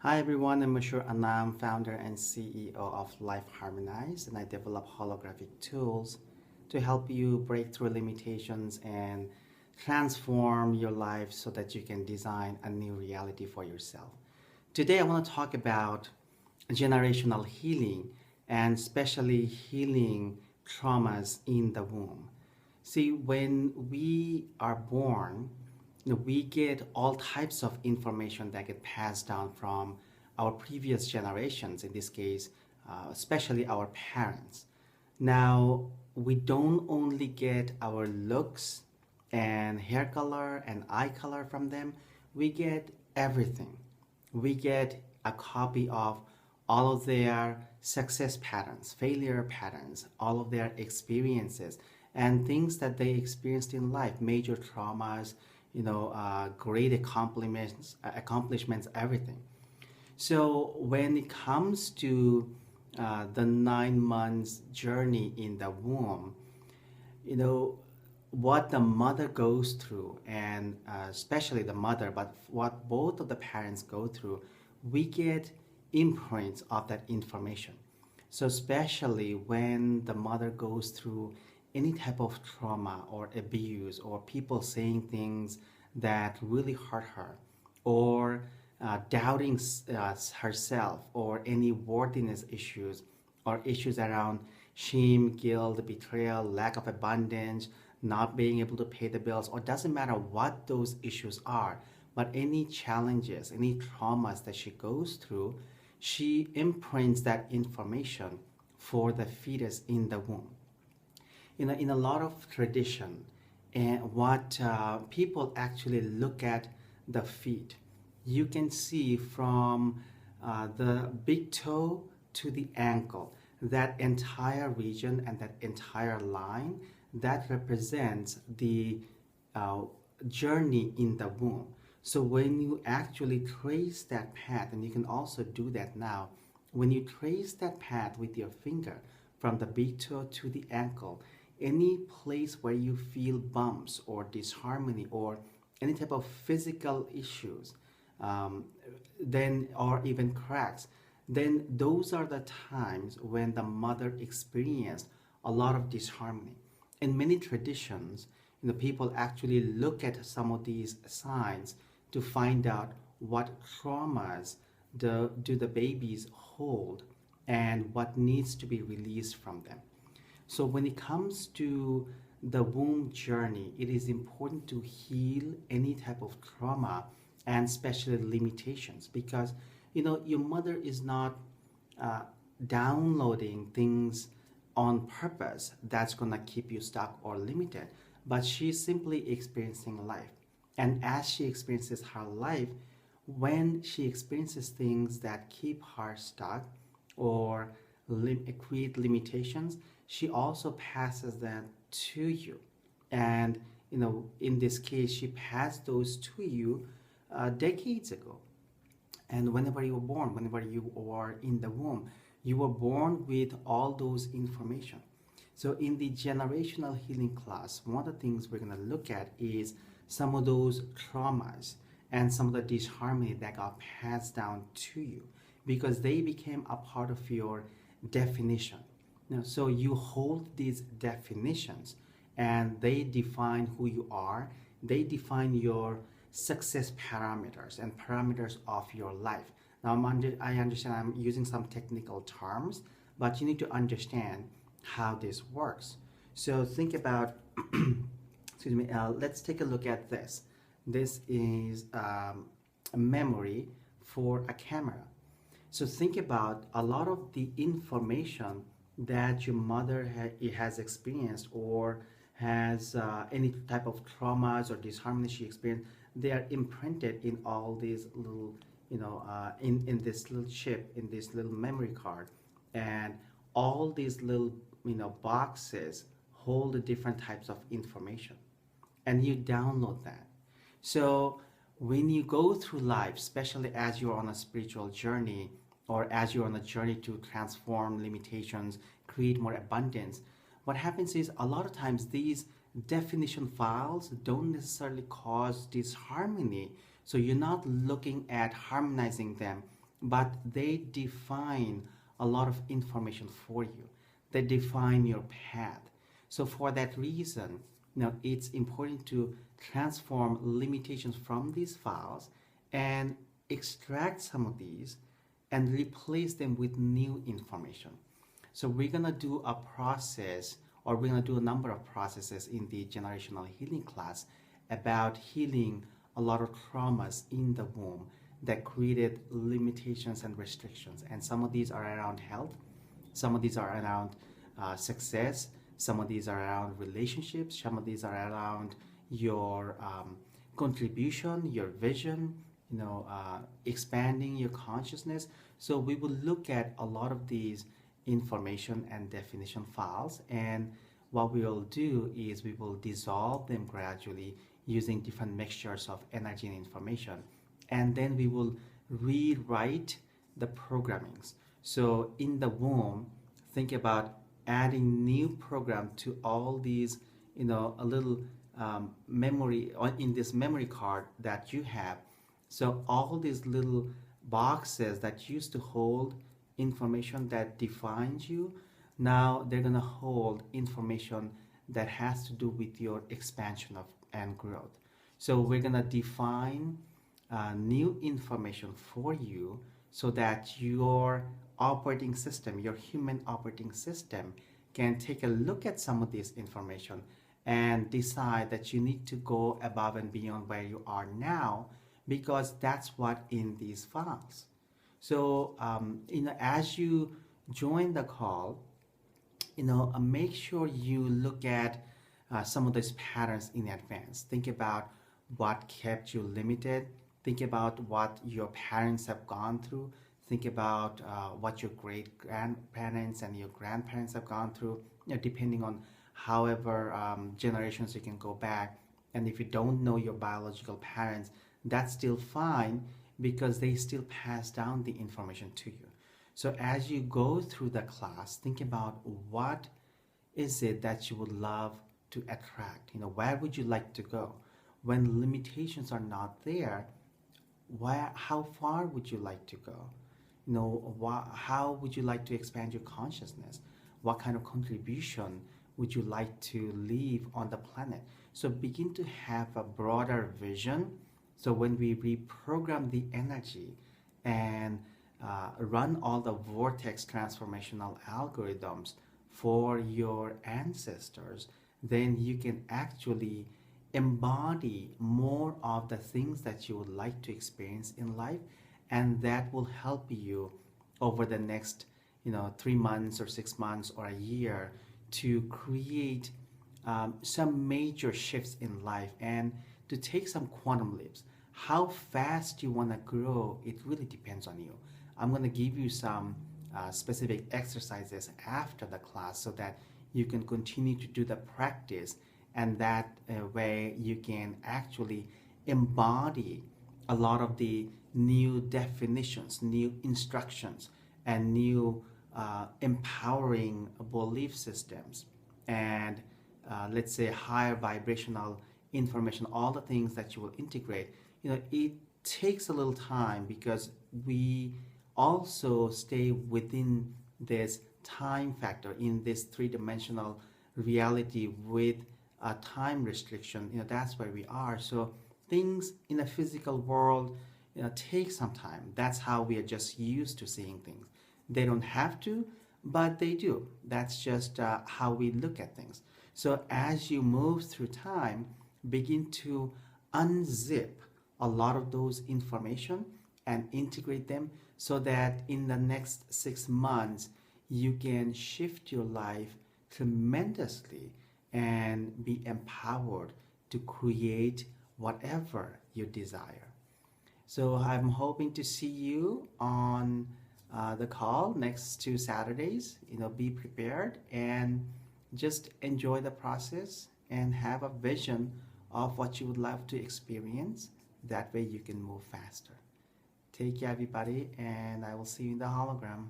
Hi everyone, I'm Mashhur Anam, founder and CEO of Life Harmonized, and I develop holographic tools to help you break through limitations and transform your life so that you can design a new reality for yourself. Today I want to talk about generational healing and especially healing traumas in the womb. See, when we are born, we get all types of information that get passed down from our previous generations, in this case, especially our parents. Now, we don't only get our looks and hair color and eye color from them, we get everything. We get a copy of all of their success patterns, failure patterns, all of their experiences, and things that they experienced in life, major traumas, great accomplishments, everything. So when it comes to the 9 months journey in the womb, you know, what the mother goes through, and especially the mother, but what both of the parents go through, we get imprints of that information. So especially when the mother goes through any type of trauma or abuse or people saying things that really hurt her, or doubting herself, or any worthiness issues, or issues around shame, guilt, betrayal, lack of abundance, not being able to pay the bills, or doesn't matter what those issues are, but any challenges, any traumas that she goes through, she imprints that information for the fetus in the womb. In a lot of tradition, and what people actually look at the feet, you can see from the big toe to the ankle, that entire region and that entire line, that represents the uh, journey in the womb. So when you actually trace that path, and you can also do that now, when you trace that path with your finger from the big toe to the ankle, any place where you feel bumps or disharmony or any type of physical issues, um, then or even cracks, then those are the times when the mother experienced a lot of disharmony. In many traditions, people actually look at some of these signs to find out what traumas do the babies hold and what needs to be released from them. So when it comes to the womb journey, it is important to heal any type of trauma and especially limitations, because your mother is not uh, downloading things on purpose that's gonna keep you stuck or limited, but she's simply experiencing life. And as she experiences her life, when she experiences things that keep her stuck or create limitations, she also passes that to you. And in this case, she passed those to you decades ago. And whenever you were born, whenever you were in the womb, you were born with all those information. So in the generational healing class, one of the things we're going to look at is some of those traumas and some of the disharmony that got passed down to you, because they became a part of your definition. So you hold these definitions, and they define who you are. They define your success parameters and parameters of your life. Now, I understand I'm using some technical terms, but you need to understand how this works. So think about, excuse me, let's take a look at this. This is a memory for a camera. So think about a lot of the information that your mother has experienced, or has any type of traumas or disharmony she experienced. They are imprinted in all these little, in this little chip, in this little memory card. And all these little, boxes hold the different types of information. And you download that. So when you go through life, especially as you're on a spiritual journey, or as you're on a journey to transform limitations, create more abundance, what happens is a lot of times these definition files don't necessarily cause disharmony. So you're not looking at harmonizing them but they define a lot of information for you. They define your path. So for that reason, it's important to transform limitations from these files and extract some of these and replace them with new information. So we're going to do a process, or we're going to do a number of processes in the generational healing class about healing a lot of traumas in the womb that created limitations and restrictions. And some of these are around health, some of these are around success, some of these are around relationships, some of these are around your contribution, your vision, expanding your consciousness. So we will look at a lot of these information and definition files, and what we will do is we will dissolve them gradually using different mixtures of energy and information, and then we will rewrite the programmings. So in the womb, think about adding new program to all these, a little memory in this memory card that you have. So all these little boxes that used to hold information that defines you, now they're going to hold information that has to do with your expansion of and growth. So we're going to define new information for you so that your operating system, your human operating system, can take a look at some of this information and decide that you need to go above and beyond where you are now, because that's what in these files. So as you join the call, make sure you look at some of those patterns in advance. Think about what kept you limited. Think about what your parents have gone through. Think about what your great grandparents and your grandparents have gone through, depending on however generations you can go back. And if you don't know your biological parents, that's still fine, because they still pass down the information to you. So as you go through the class, think about what is it that you would love to attract. Where would you like to go? When limitations are not there, how far would you like to go? How would you like to expand your consciousness? What kind of contribution would you like to leave on the planet? So begin to have a broader vision. So when we reprogram the energy and run all the vortex transformational algorithms for your ancestors, then you can actually embody more of the things that you would like to experience in life, and that will help you over the next 3 months or 6 months or a year to create some major shifts in life and to take some quantum leaps. How fast you want to grow, it really depends on you. I'm going to give you some specific exercises after the class so that you can continue to do the practice, and that way you can actually embody a lot of the new definitions, new instructions, and new empowering belief systems, and let's say higher vibrational information, all the things that you will integrate. It takes a little time because we also stay within this time factor in this three-dimensional reality with a time restriction. That's where we are. So things in a physical world take some time. That's how we are just used to seeing things. They don't have to, but they do. That's just how we look at things. So as you move through time, begin to unzip a lot of those information and integrate them so that in the next 6 months you can shift your life tremendously and be empowered to create whatever you desire. So I'm hoping to see you on the call next 2 Saturdays. Be prepared and just enjoy the process and have a vision of what you would love to experience. That way you can move faster. Take care, everybody, and I will see you in the hologram.